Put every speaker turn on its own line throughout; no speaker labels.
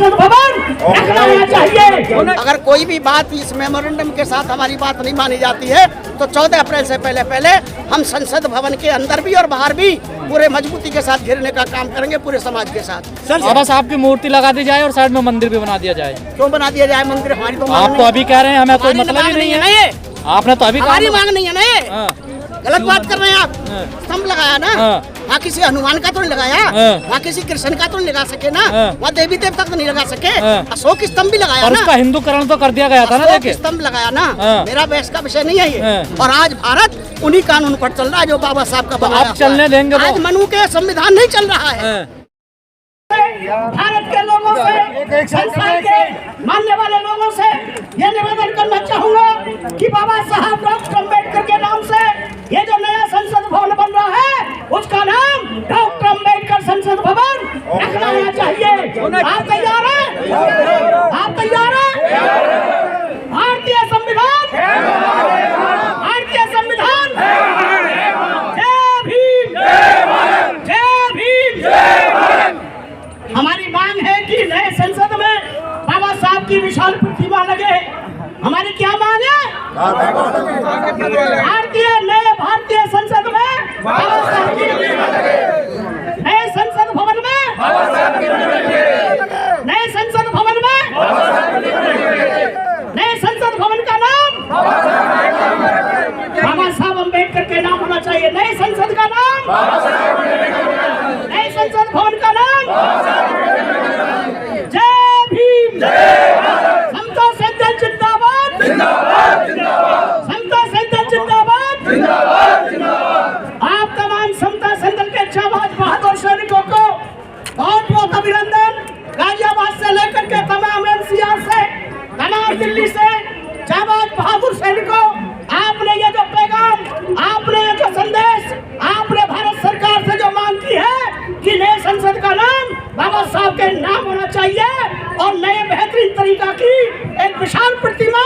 संसद भवन रखना चाहिए।
अगर कोई भी बात इस मेमोरेंडम के साथ हमारी बात नहीं मानी जाती है तो 14 अप्रैल से पहले हम संसद भवन के अंदर भी और बाहर भी पूरे मजबूती के साथ घेरने का काम करेंगे पूरे समाज के साथ।
बाबा साहब की मूर्ति लगा दी जाए और साइड में मंदिर भी बना दिया जाए।
क्यों बना दिया जाए मंदिर? हमारी तो
आप तो अभी कह रहे हैं हमें कोई मतलब ही नहीं है। आपने तो अभी
हमारी मांग नहीं है ना ये। गलत बात कर रहे हैं आप। स्तंभ लगाया ना, वहाँ किसी हनुमान का तो नहीं लगाया, वहाँ किसी कृष्ण का तो नहीं लगा सके ना, वहाँ देवी देवता तो नहीं लगा सके। अशोक स्तंभ भी लगाया
और
ना,
उसका हिंदुकरण तो कर दिया गया था ना। देखिए
स्तंभ लगाया ना, मेरा बहस का विषय नहीं है ये। और आज भारत उन्हीं कानून पर चल रहा है जो बाबा साहब का बनाया।
आप चलने देंगे?
आज मनु के संविधान नहीं चल रहा है।
भारत के लोगों से, संसार के मानने वाले लोगों से ये निवेदन करना चाहूंगा कि बाबा साहब डॉक्टर अम्बेडकर के नाम से ये जो नया संसद भवन बन रहा है उसका नाम डॉक्टर अम्बेडकर संसद भवन रखना चाहिए। आप तैयार हैं? आप तैयार हैं? भारतीय संविधान, भारतीय संविधान। जय भीम, जय भीम, जय भारत। हमारी मांग है कि नए संसद में बाबा साहब की विशाल प्रतिमा लगे। हमारी क्या मांग है? भारतीय संसद में बाबा साहब की नए संसद भवन में, नए संसद भवन में, नए संसद भवन का नाम बाबा साहब अम्बेडकर के नाम होना चाहिए। नए संसद का नाम, नए संसद भवन का नाम जय भीम, समता सैनिक जिंदाबाद, समता सैनिक जिंदाबाद। आप तमाम समता सैनिक के जाबाज बहादुर सैनिकों को बहुत बहुत अभिनंदन। गाजियाबाद से लेकर के तमाम एनसीआर से, तमाम दिल्ली से जाबाज बहादुर सैनिकों, आपने ये जो पैगाम, आपने ये जो संदेश, आपने भारत सरकार से जो मांग की है कि नए संसद का नाम बाबा साहब के नाम होना चाहिए और नए बेहतरीन तरीका की एक विशाल प्रतिमा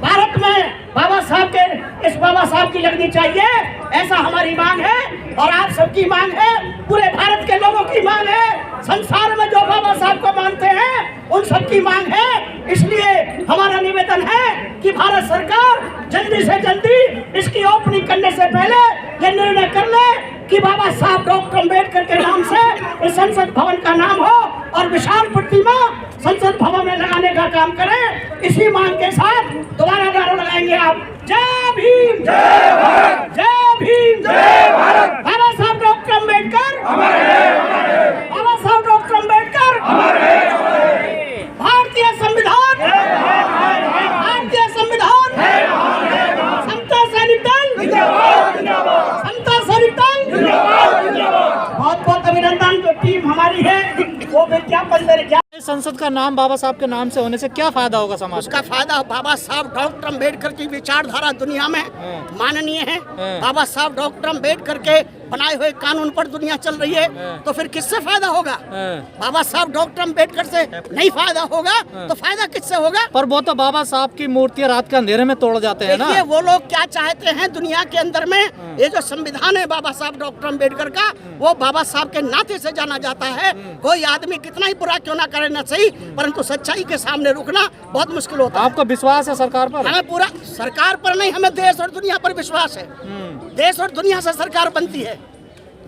भारत में बाबा साहब के, इस बाबा साहब की लगनी चाहिए, ऐसा हमारी मांग है और आप सबकी मांग है, पूरे भारत के लोगों की मांग है, संसार में जो बाबा साहब को मानते हैं उन सबकी मांग है। इसलिए हमारा निवेदन है कि भारत सरकार जल्दी से जल्दी इसकी ओपनिंग करने से पहले ये निर्णय कर ले कि बाबा साहब डॉक्टर अम्बेडकर के नाम से इस संसद भवन का नाम हो और विशाल प्रतिमा संसद भवन में लगाने का काम करें। इसी मांग के साथ दोबारा नारा लगाएंगे आप, जय भीम, जय भारत, जय भीम, जय भारत। बाबा साहब डॉक्टर अम्बेडकर, बाबा साहब डॉक्टर अम्बेडकर, भारतीय संविधान, भारतीय संविधान, समता सैनिक दल, समता सैनिक दल। बहुत बहुत अभिनंदन। जो टीम हमारी है वो विज्ञापन दे।
संसद का नाम बाबा साहब के नाम से होने से क्या फायदा होगा समाज?
उसका फायदा बाबा साहब डॉक्टर अम्बेडकर की विचारधारा दुनिया में माननीय है। बाबा साहब डॉक्टर अम्बेडकर के बनाए हुए कानून पर दुनिया चल रही है, तो फिर किससे फायदा होगा? बाबा साहब डॉक्टर अम्बेडकर से नहीं फायदा होगा तो फायदा किससे होगा?
पर वो तो बाबा साहब की मूर्तियां रात के अंधेरे में तोड़ जाते हैं ना।
वो लोग क्या चाहते हैं दुनिया के अंदर में, ये जो संविधान है बाबा साहब डॉक्टर अम्बेडकर का, वो बाबा साहब के नाते से जाना जाता है। कोई आदमी कितना ही बुरा क्यों ना करे, न सही, परंतु सच्चाई के सामने रुकना बहुत मुश्किल होता है।
आपको विश्वास है सरकार पर?
हमें पूरा सरकार पर नहीं, हमें देश और दुनिया पर विश्वास है। देश और दुनिया से सरकार बनती है।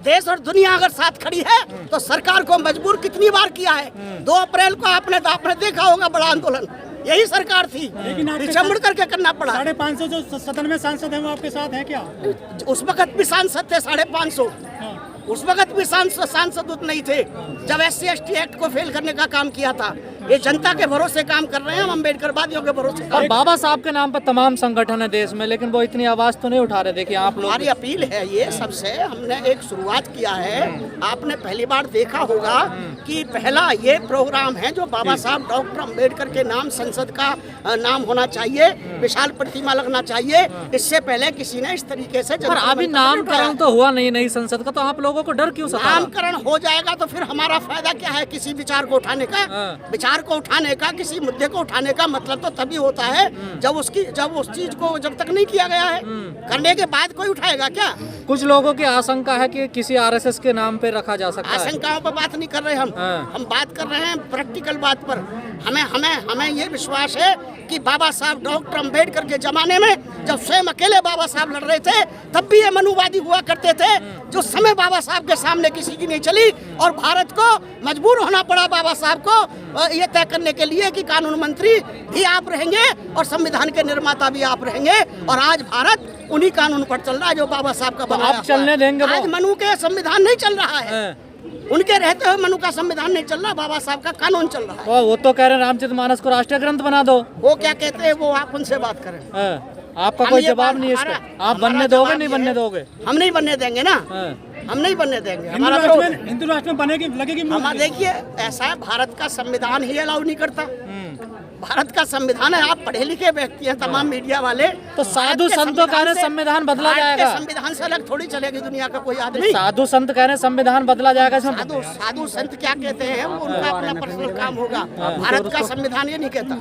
देश और दुनिया अगर साथ खड़ी है तो सरकार को मजबूर कितनी बार किया है। 2 अप्रैल को आपने देखा होगा बड़ा आंदोलन, यही सरकार थी, पीछे मुड़ करके करना पड़ा।
550 जो सदन में सांसद हैं वो आपके साथ हैं क्या?
उस वक्त भी सांसद थे 550, उस वक्त भी सांसद उतने नहीं थे जब SC/ST एक्ट को फेल करने का काम किया था। ये जनता के भरोसे काम कर रहे हैं, हम अम्बेडकरवादियों के भरोसे।
और बाबा साहब के नाम पर तमाम संगठन है देश में, लेकिन वो इतनी आवाज तो नहीं उठा रहे। देखिए आप लोग,
हमारी अपील है ये सबसे, हमने एक शुरुआत किया है। आपने पहली बार देखा होगा कि पहला ये प्रोग्राम है जो बाबा साहब डॉक्टर अम्बेडकर के नाम संसद का नाम होना चाहिए, विशाल प्रतिमा लगना चाहिए। इससे पहले किसी ने इस तरीके से
अभी नामकरण तो हुआ नहीं नई संसद का, तो आप लोगों को डर क्यों सता?
नामकरण हो जाएगा तो फिर हमारा फायदा क्या है किसी विचार को उठाने का? विचार विचार को उठाने का, किसी मुद्दे को उठाने का मतलब तो तभी होता है जब उस चीज को जब तक नहीं किया गया है, करने के बाद कोई उठाएगा क्या?
कुछ लोगों की आशंका है कि किसी आरएसएस के नाम पे रखा जा सकता है।
आशंकाओं पर बात नहीं कर रहे हम बात कर रहे हैं प्रैक्टिकल बात पर। हमें ये विश्वास है कि बाबा साहब डॉक्टर अंबेडकर के जमाने में जब स्वयं अकेले बाबा साहब लड़ रहे थे तब भी ये मनुवादी हुआ करते थे। जो समय बाबा साहब के सामने किसी की नहीं चली और भारत को मजबूर होना पड़ा बाबा साहब को ये तय करने के लिए कि कानून मंत्री भी आप रहेंगे और संविधान के निर्माता भी आप रहेंगे। और आज भारत उन्हीं कानून पर चल रहा है जो बाबा साहब का बनाया।
आप चलने देंगे?
आज मनु के संविधान नहीं चल रहा है, उनके रहते हुए मनु का संविधान नहीं चल रहा, बाबा साहब का कानून चल रहा है।
वो तो कह रहे हैं रामचरितमानस को राष्ट्रीय ग्रंथ बना दो।
वो क्या कहते हैं वो आप उनसे बात करें।
आपका कोई जवाब नहीं है इसका। आप बनने दोगे नहीं बनने दोगे?
हम नहीं बनने देंगे ना, हम नहीं बनने देंगे। हमारा
हिंदू राष्ट्र में बनेगी लगेगी।
हमारा देखिए ऐसा है, भारत का संविधान ही अलाउ नहीं करता। भारत का संविधान है, आप पढ़े लिखे व्यक्ति हैं तमाम मीडिया वाले,
तो साधु संतों कह रहे संविधान बदला जाएगा।
संविधान से अलग थोड़ी चलेगी दुनिया का कोई आदमी।
साधु संत कह रहे संविधान बदला जाएगा।
साधु संत क्या कहते हैं वो उनका अपना पर्सनल काम होगा। भारत का संविधान ये नहीं कहता।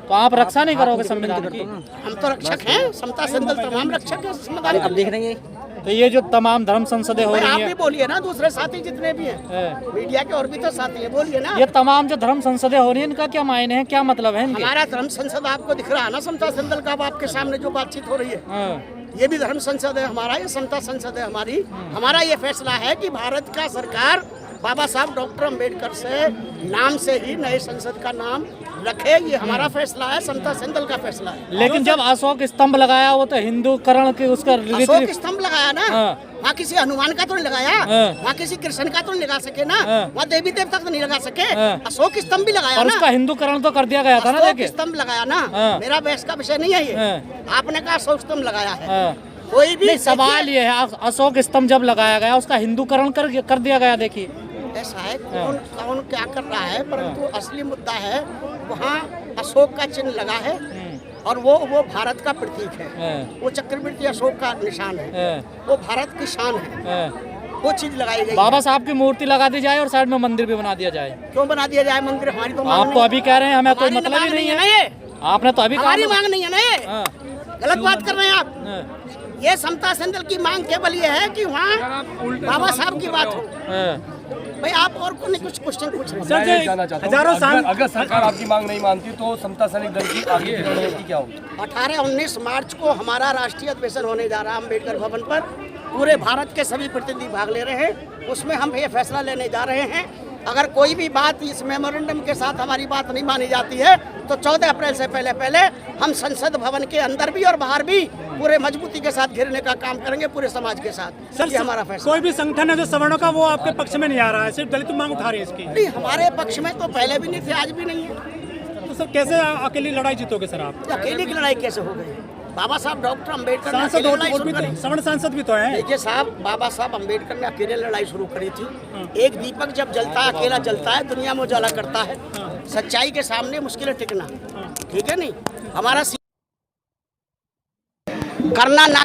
तो आप रक्षा नहीं करोगे संविधान की?
हम तो रक्षक हैं, समता संदल तमाम रक्षक है संविधान।
अब देख रहे हैं तो ये जो तमाम धर्म संसदें हो रही
आप
है,
भी बोलिए ना, दूसरे साथी जितने भी हैं मीडिया के और भी तो साथी हैं, बोलिए ना।
ये तमाम जो धर्म संसदें हो रही है इनका क्या मायने हैं, क्या मतलब है इनके?
हमारा धर्म संसद आपको दिख रहा है ना, समता संदल का आपके सामने जो बातचीत हो रही है ये भी धर्म संसद है हमारा, ये समता संसद है हमारी। हमारा ये फैसला है कि भारत का सरकार बाबा साहब डॉक्टर अंबेडकर से नाम से ही नए संसद का नाम रखे, ये हमारा फैसला है, समता संदल का फैसला है।
लेकिन जब अशोक स्तंभ लगाया वो तो हिंदूकरण के उसका
अशोक स्तंभ लगाया ना, वहाँ किसी हनुमान का तो नहीं लगाया, वहाँ किसी कृष्ण का तो नहीं लगा सके ना, वहाँ देवी देवता तो नहीं लगा सके। अशोक स्तंभ भी लगाया
और
ना,
उसका हिंदूकरण तो कर दिया गया था ना। देखिए
स्तंभ लगाया ना, मेरा बहस का विषय नहीं है ये। आपने कहा अशोक स्तंभ लगाया है, कोई भी
सवाल ये है अशोक स्तंभ जब लगाया गया उसका हिंदूकरण कर दिया गया। देखिए
ऐसा है कौन क्या कर रहा है, परंतु असली मुद्दा है वहाँ अशोक का चिन्ह लगा है और वो भारत का प्रतीक है, वो चक्रवर्ती अशोक का निशान है, वो भारत की शान है, वो चीज लगाई गई।
बाबा साहब की मूर्ति लगा दी जाए और साइड में मंदिर भी बना दिया जाए।
क्यों बना दिया जाए मंदिर? हमारी तो
आप तो अभी कह रहे हैं हमें कोई मतलब ही नहीं है, आपने तो अभी
हमारी मांग नहीं है ना, ये गलत बात कर रहे हैं आप। ये समता संदल की मांग केवल ये है कि वहाँ बाबा साहब की बात हो। भाई आप और को नहीं कुछ क्वेश्चन पूछ रहे हैं?
हजारों साल
अगर सरकार आपकी मांग नहीं मानती तो समता सैनिक दल की आगे की रणनीति क्या होगी?
18-19 मार्च को हमारा राष्ट्रीय अधिवेशन होने जा रहा है अम्बेडकर भवन पर। पूरे भारत के सभी प्रतिनिधि भाग ले रहे हैं, उसमें हम ये फैसला लेने जा रहे हैं। अगर कोई भी बात इस मेमोरेंडम के साथ हमारी बात नहीं मानी जाती है तो 14 अप्रैल से पहले हम संसद भवन के अंदर भी और बाहर भी पूरे मजबूती के साथ घेरने का काम करेंगे पूरे समाज के साथ।
सर,
ये हमारा फैसला।
कोई भी संगठन है जो सवर्णों का वो आपके पक्ष में नहीं आ रहा है, सिर्फ दलित मांग उठा रही है इसकी।
नहीं, हमारे पक्ष में तो पहले भी नहीं थे, आज भी नहीं है।
तो सर कैसे अकेली लड़ाई जीतोगे सर आप?
अकेले की लड़ाई कैसे हो गई? बाबा साहब डॉक्टर अंबेडकर
सांसद सवर्ण सांसद भी तो है।
देखिए साहब, बाबा साहब अंबेडकर ने अकेले लड़ाई शुरू करी थी। एक दीपक जब जलता है अकेला जलता है, दुनिया में उजाला करता है। सच्चाई के सामने मुश्किल है टिकना, ठीक है नहीं? हमारा करना ना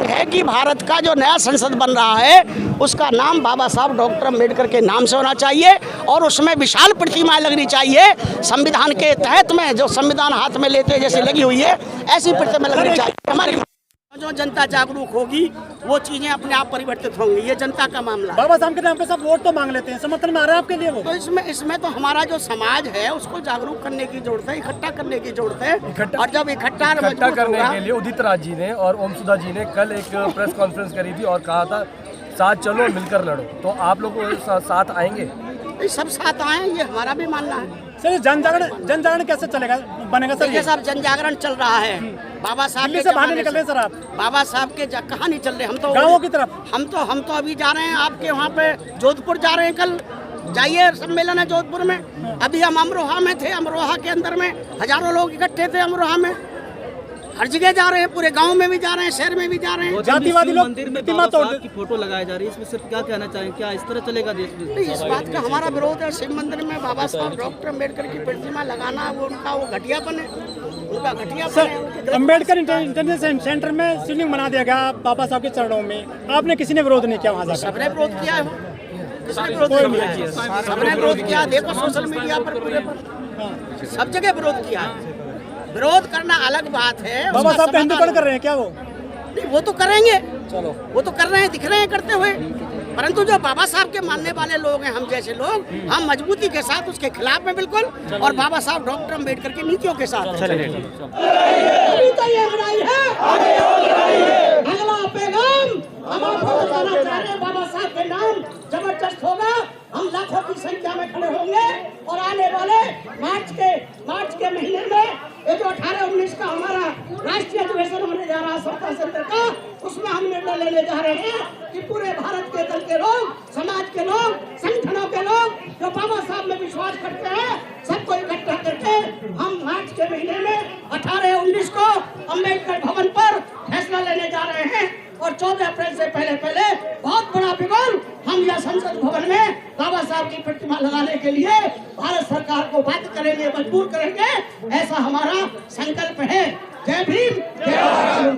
है कि भारत का जो नया संसद बन रहा है उसका नाम बाबा साहब डॉक्टर अंबेडकर के नाम से होना चाहिए और उसमें विशाल प्रतिमाएं लगनी चाहिए। संविधान के तहत में जो संविधान हाथ में लेते जैसे लगी हुई है ऐसी प्रतिमा लगनी चाहिए। हमारी जो जनता जागरूक होगी वो चीजें अपने आप परिवर्तित होंगी, ये जनता का मामला है।
बाबा साहब के नाम पे सब वोट तो मांग लेते हैं, समर्थन में आ रहा है आपके लिए वो?
तो इसमें तो हमारा जो समाज है उसको जागरूक करने की जरूरत है, इकट्ठा करने की जरूरत है। और जब इकट्ठा
करने के लिए उदित राज जी ने और ओम सुधा जी ने कल एक प्रेस कॉन्फ्रेंस करी थी और कहा था साथ चलो मिलकर लड़ो, तो आप लोग साथ आएंगे?
सब साथ आए, ये हमारा भी मानना है।
सर जन जागरण कैसे चलेगा बनेगा सर?
ये सब जन जागरण चल रहा है। बाबा साहब
दिल्ली से बाहर निकल रहे सर आप? बाबा
साहब के कहाँ नहीं चल रहे, हम तो
गाँवों की तरफ।
हम तो अभी जा रहे हैं आपके वहाँ पे जोधपुर जा रहे हैं, कल जाइए सम्मेलन है जोधपुर में। अभी हम अमरोहा में थे, अमरोहा के अंदर में हजारों लोग इकट्ठे थे अमरोहा में। हर जगह जा रहे हैं, पूरे गांव में भी जा रहे हैं, शहर में भी जा रहे हैं।
जातिवादी लोग प्रतिमा तोड़
की फोटो लगाई जा रही है, इसमें सिर्फ क्या कहना चाहेंगे, क्या इस तरह चलेगा देश में?
नहीं, इस बात का हमारा विरोध है। शिव मंदिर में बाबा साहब डॉक्टर अम्बेडकर की प्रतिमा लगाना वो उनका वो घटियापन है, उनका घटियापन है।
सर अम्बेडकर इंटरनेशनल सेंटर में शिवलिंग बना दिया गया बाबा साहब के चरणों में, आपने किसी ने विरोध नहीं किया वहाँ जाकर?
सबने विरोध किया है, किसने विरोध किया है? सबने विरोध किया। देखो सोशल मीडिया पर पूरे पर सब जगह विरोध किया है। विरोध करना अलग बात है।
बाबा
उसका
साहब का हिंदुत्व कर रहे हैं क्या वो?
नहीं, वो तो करेंगे, चलो वो तो कर रहे हैं, दिख रहे हैं करते हुए। परंतु जो बाबा साहब के मानने वाले लोग हैं, हम जैसे लोग, हम मजबूती के साथ उसके खिलाफ में बिल्कुल, और बाबा साहब डॉक्टर अम्बेडकर की नीतियों के साथ। अभी तो ये लड़ाई है, अगला पैगाम हम आपको बताना चाह रहे हैं। बाबा साहब के नाम जबरदस्त होगा। हम लाखों की संख्या में खड़े होंगे और आने वाले मार्च के महीने में ये जो 18-19 का हमारा राष्ट्रीय अधिवेशन होने जा रहा है समता सेंटर का, उसमें हम निर्णय लेने जा रहे हैं कि पूरे भारत के दल के लोग, समाज के लोग, संगठनों के लोग जो बाबा साहब में विश्वास करते हैं, सबको इकट्ठा करके हम मार्च के महीने में 18-19 को अम्बेडकर भवन पर फैसला लेने जा रहे हैं। और 14 अप्रैल से पहले बहुत बड़ा बिगुल हम यह संसद भवन में बाबा साहब की प्रतिमा लगाने के लिए भारत सरकार को बाध्य करेंगे, मजबूर करेंगे। ऐसा हमारा संकल्प है। जय भीम, जय भारत।